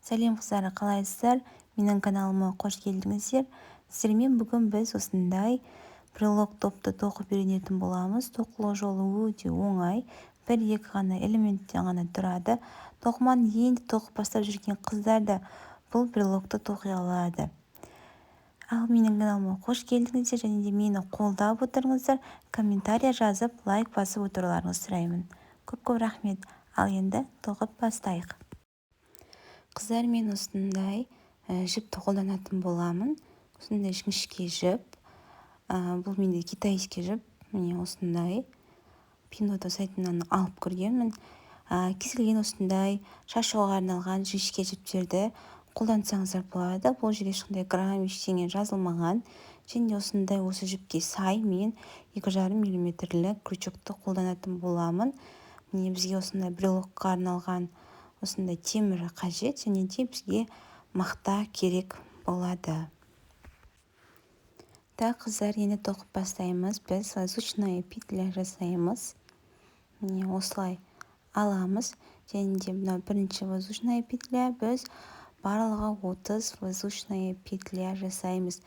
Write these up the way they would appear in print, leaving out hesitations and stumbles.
Сәлем қыздар, қалайсыздар? Менің каналыма қош келдіңіздер. Сіздермен бүгін біз осындай брелок топты тоқып үйренетін боламыз. Тоқылу жолы өте оңай. Бір-екі ғана элементтен ғана тұрады. Тоқыманы енді тоқып бастап жүрген қыздар да бұл брелокты тоқи алады. Ал менің каналыма қош келдіңіздер және де мені қолдап отырыңыздар. Комментария жазып, лайк басып отыруларыңызды сұраймын. Көп-көп рахмет. Ал енді тоқып бастайық. Қыздар, мен осындай жіпті қолданатын боламын. Осындай жіңішке жіп. Бұл менде китайский жіп. Міне осындай Pinduoduo сайтынан алып көргенмін. Кез келген осындай шашуға арналған жіңішке жіптерді қолдансаңыздар болады. Бұл жерде ешқандай грамм ештеңе жазылмаған. Және осындай осы жіпке сай мен 2,5 мм крючокты қолданатын боламын. Міне бізге осындай брелокқа арналған осындай темірі қажет, және де бізге мақта керек болады. Қыздар, енді тоқып бастаймыз. Біз воздушная петля жасаймыз. Міне осылай аламыз. Және де мына бірінші воздушная петля, біз барлығы 30 воздушная петля жасаймыз.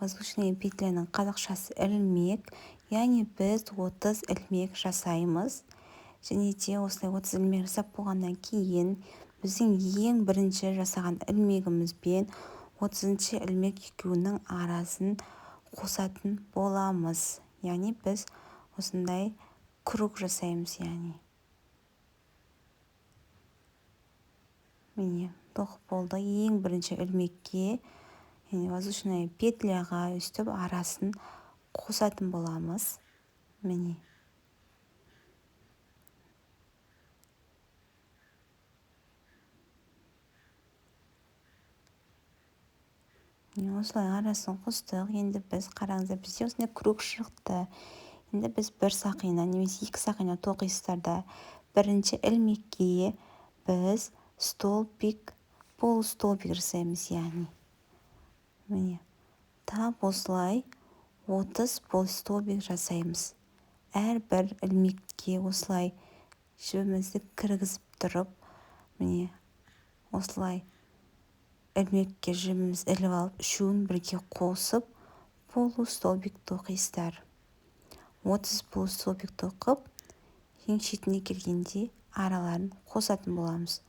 Воздушная петляның қазақшасы ілмек, яғни біз 30 ілмек жасаймыз. Және де осылай 30 ілмек жасап болғаннан кейін біздің ең бірінші жасаған ілмегімізбен 30-шы ілмек екеуінің арасын қосатын боламыз. Яғни біз осындай круг жасаймыз. Міне тоқып болды. Ең бірінші ілмекке воздушная петляға өстіп арасын қосатын боламыз. Міне осылай арасын қостық. Енді біз қараңыздар, бізде осындай круг шықты. Енді біз бір сақина немесе екі сақина тоқисыздар. Бірінші ілмекке біз столбик, полустолбик жасаймыз. Міне тап осылай 30 полустолбик жасаймыз. Әрбір ілмекке осылай жібімізді кіргізіп тұрып, міне осылай ілмекке жібіміз іліп алып, үшеуін бірге қосып полустолбик тоқисыздар. 30 полустолбик тоқып, ең шетіне келгенде араларын қосатын боламыз.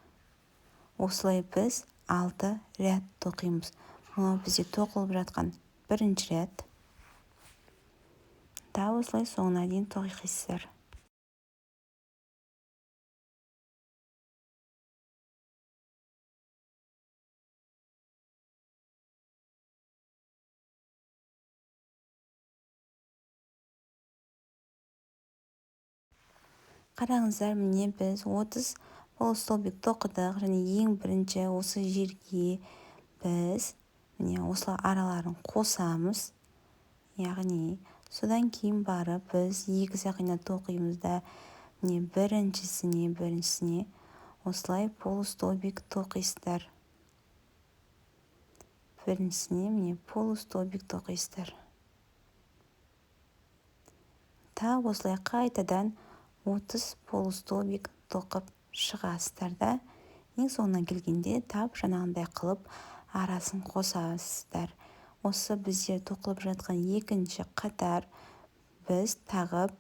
Осылай біз 6 ряд тоқимыз. Мынау бізде тоқылып жатқан бірінші ряд. Осылай соңына дейін тоқисыздар. Қараңыздар, міне біз 30 полустолбик тоқыдық, және ең бірінші осы жерге біз міне осылай араларын қосамыз. Яғни содан кейін барып біз екі сақина тоқимыз да міне біріншісіне осылай полустолбик тоқисыздар. Біріншісіне міне полустолбик тоқисыздар. Осылай қайтадан 30 полустолбик тоқып шығасыздар да, ең соңына келгенде жаңағындай қылып арасын қосасыздар. Осы бізде тоқылып жатқан екінші қатар біз тағы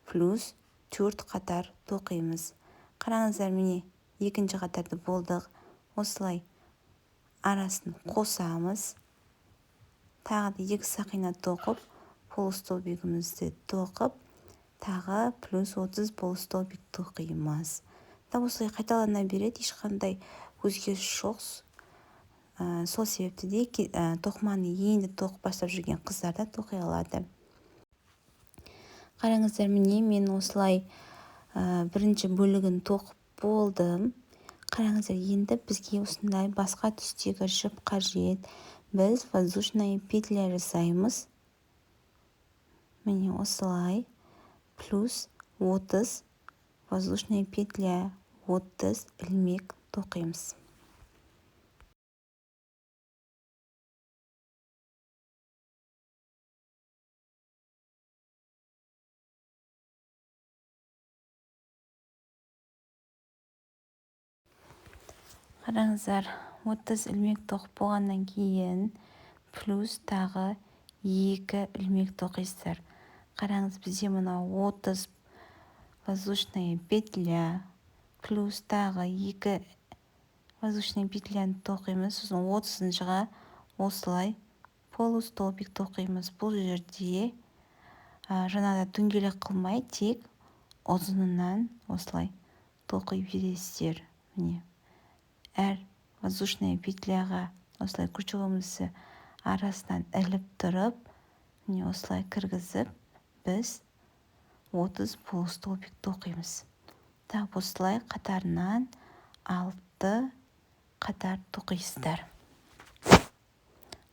плюс 4 қатар тоқимыз. Қараңыздар, міне екінші қатарды болдық. Осылай арасын қосамыз. Тағы да екі сақина тоқып, полустолбигімізді тоқып, тағы плюс 30 полустолбик тоқимыз. Осылай қайталана береді, ешқандай өзгеріс жоқ. Сол себепті де тоқыманы енді тоқып бастап жүрген қыздар да тоқи алады. Қараңыздар, міне мен осылай бірінші бөлігін тоқып болдым. Қараңыздар, енді бізге осындай басқа түстегі жіп қажет. Біз воздушная петля жасаймыз. Міне осылай плюс 30 воздушная петля, 30 ілмек тоқимыз. Қараңыздар, 30 ілмек тоқып болғаннан кейін плюс тағы 2 ілмек тоқисыздар. Қараңыз, бізде мынау 30 воздушная петля плюс тағы 2 воздушная петляны тоқимыз. Сосын 30-шыға осылай полустолбик тоқимыз. Бұл жерде жаңада дөңгелек қылмай, тек ұзынынан осылай тоқи бересіздер. Міне, әр воздушная петляға осылай крючогымызды арасынан іліп тұрып, міне осылай кіргізіп, біз 30 полустолбик тоқимыз. Так, осылай қатарынан 6 қатар тоқисыздар.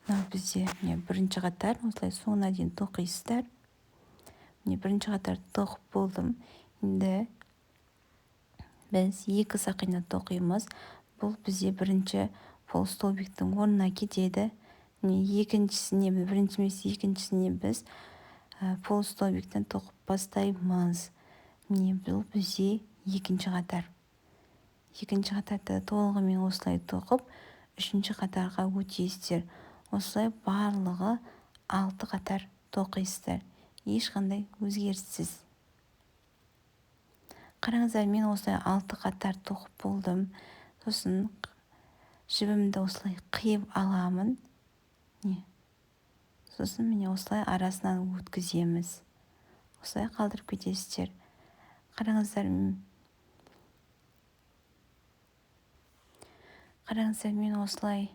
Мынау бізде бірінші қатар, осылай соңына дейін тоқисыздар. Міне бірінші қатар тоқып болдым. Енді біз 2 сақина тоқимыз. Бұл бізде бірінші полустолбиктің орнына кетеді. Екіншісіне, бірінші емес, екіншісіне біз полустолбиктен тоқып бастаймыз. Міне бұл бізде екінші қатар. Екінші қатарды толығымен осылай тоқып, үшінші қатарға өтесіздер. Осылай барлығы 6 қатар тоқисыздар. Ешқандай өзгеріссіз. Қараңыздар, мен осылай 6 қатар тоқып болдым. Сосын жібімді осылай қиып аламын. Сосын міне осылай арасынан өткіземіз. Осылай қалдырып кетесіздер. Қараңыздар, мен осылай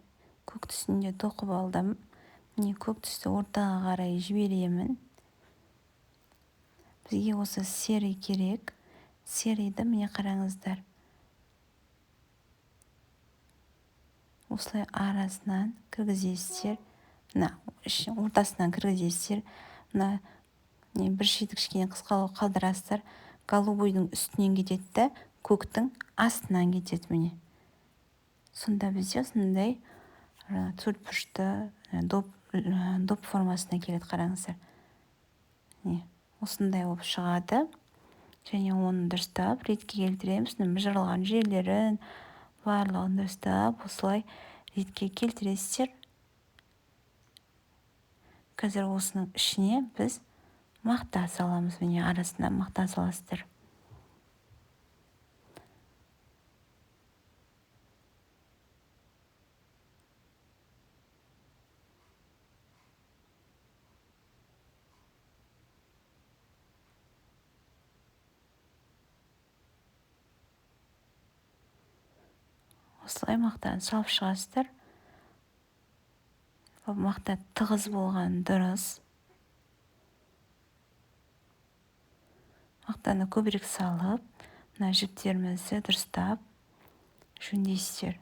көк түсінде тоқып алдым. Міне көк түсті ортаға қарай жіберемін. Бізге осы серый керек. Серыйды міне қараңыздар. Осылай арасынан кіргізесіздер. Ортасынан кіргізесіздер. Бір шеті кішкене қысқалау қалдырасыздар. Голубойдың үстінен кетеді, көктің астынан кетеді. Міне. Сонда бізде осындай төртбұрышты доп формасына келеді. Қараңыздар. Осындай болып шығады. Және оны дұрыстап ретке келтіреміз. Жырылған жерлерін барлығын дұрыстап осылай ретке келтіресіздер. Қазір осының ішіне біз мақта саламыз. Міне арасына мақта саласыздар. Осылай мақтаны салып шығасыздар. Мақта тығыз болған дұрыс. Мақтаны көбірек салып, мына жіптерімізді дұрыстап жөндейсіздер.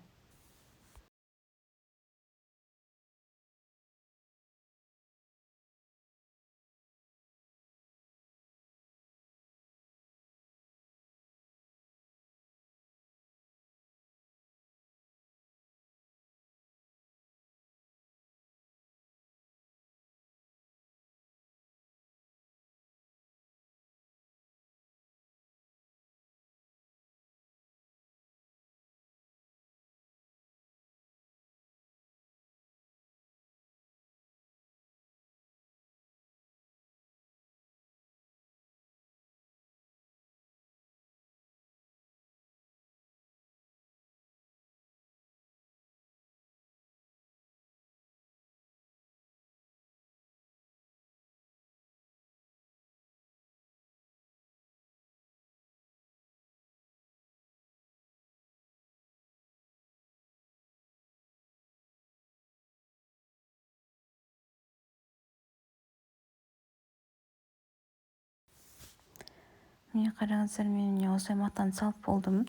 Міне қараңыздар, мен осылай мақтаны салып болдым.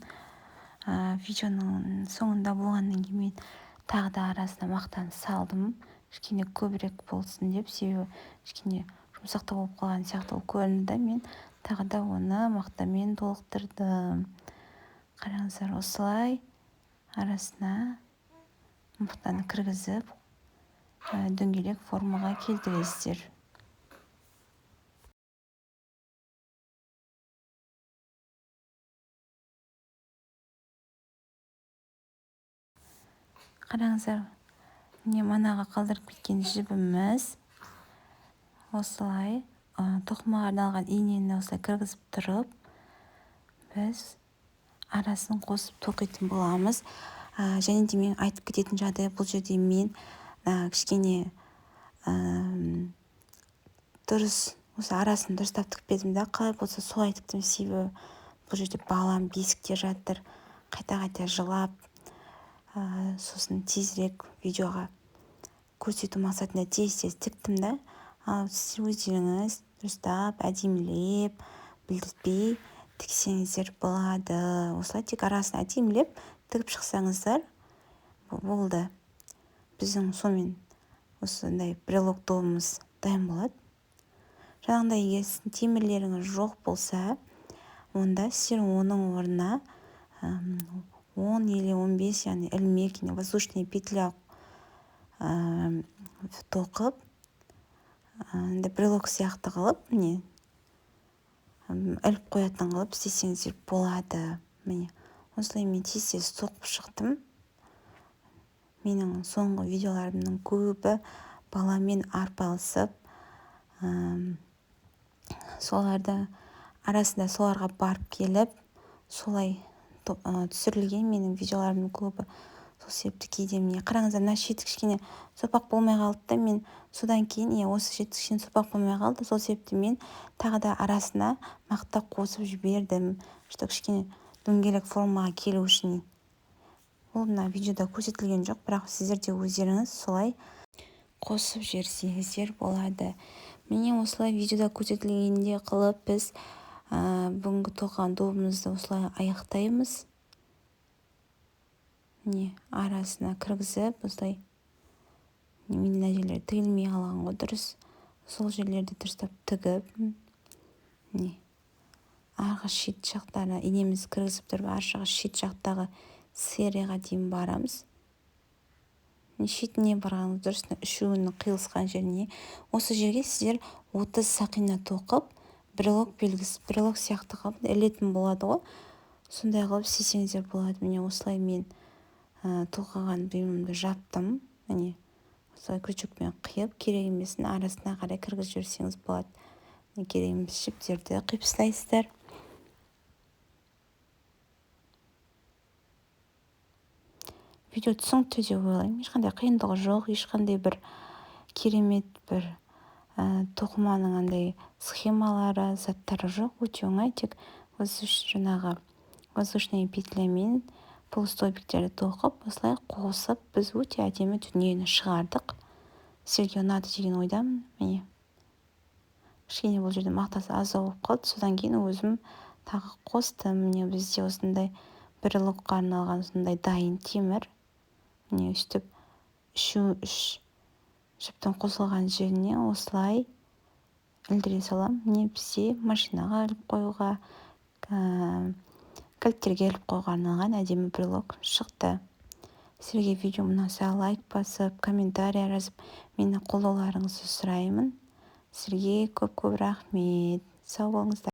Видеоның соңында болғаннан кейін мен тағы да арасына мақтаны салдым. Кішкене көбірек болсын деп, себебі кішкене жұмсақтау болып қалған сияқты көрінді. Мен тағы да оны мақтамен толықтырдым. Қараңыздар, осылай арасына мақтаны кіргізіп, дөңгелек формаға келтіресіздер. Қараңыздар, міне манаға қалдырып кеткен жібіміз осылай тоқымаға арналған инені осылай кіргізіп тұрып, біз арасын қосып тоқитын боламыз. Және де мен айтып кететін жағдай, бұл жерде мен кішкене дұрыс осы арасын дұрыстап тікпедім да, қалай болса солай тіктім. Себебі бұл жерде балам бесікте жатыр, қайта жылап, сосын тезірек видеоға көрсету мақсатында тез тіктім да. Ал сіз өздеріңіз дұрыстап әдемілеп білдіртпей тіксеңіздер болады. Осылай тек арасын әдемілеп тігіп шықсаңыздар болды. Біздің сонымен осындай брелок тобымыз дайын болады. Жаңағыдай, егер сіздің темірлеріңіз жоқ болса, онда сіздер оның орнына 10 или 15, яғни ілмек, воздушный петля тоқып, брелок сияқты қылып, іліп қоятын қылып істесеңіздер болады. Міне осылай мен тез тоқып шықтым. Менің соңғы видеоларымның көбі баламен арпалысып, соларды арасында соларға барып келіп, солай түсірілген менің видеоларымның көбі. Сол себепті кейде міне қараңыздар, мына шеті кішкене сопақ болмай қалды да, мен содан кейін осы шеті кішкене сопақ болмай қалды. Сол себепті мен тағы да арасына мақта қосып жібердім, что кішкене дөңгелек формаға келу үшін. Ол мына видеода көрсетілген жоқ, бірақ сіздер де өздеріңіз солай қосып жіберсеңіздер болады. Міне осылай видеода көрсетілгенде қылып біз бүгінгі тоқыған добымызды осылай аяқтаймыз. Міне арасына кіргізіп, осылай мына жерлер тігілмей қалған ғой, дұрыс. Сол жерлерді дұрыстап тігіп, міне арғы шет жақтарына инеміз кіргізіп тұрып, арғы шет жақтағы серияға дейін барамыз. Шетіне барғанымыз дұрыс, үшеуінің қиылысқан жеріне. Осы жерге сіздер 30 сақина тоқып, брелок белгісі, брелок сияқты қылып ілетін болады ғой. Сондай қылып істесеңіздер болады. Міне осылай мен тоқыған бұйымымды жаптым. Міне осылай крючокпен қиып, керек емесін арасына қарай кіргізіп жіберсеңіз болады. Керек емес жіптерді қиып тастайсыздар. Видео түсінікті деп ойлаймын. Ешқандай қиындығы жоқ, ешқандай бір керемет бір тоқыманың андай схемалары, заттары жоқ. Өте оңай, тек воздушный петлямен полустолбиктерді тоқып, осылай қосып, біз өте әдемі дүниені шығардық. Сіздерге ұнады деген ойдамын. Міне кішкене бұл жерде мақтасы аздау болып қалды. Содан кейін өзім тағы қостым. Міне бізде осындай брелокқа арналған осындай дайын темір. Міне үстіп үш жіптің қосылған жеріне осылай ілдіре салам. Міне бізде машинаға іліп қоюға, кілттерге іліп қоюға арналған әдемі брелок шықты. Сіздерге видео ұнаса лайк басып, комментарий жазып, мені қолдауларыңызды сұраймын. Сіздерге көп рахмет. Сау болыңыздар.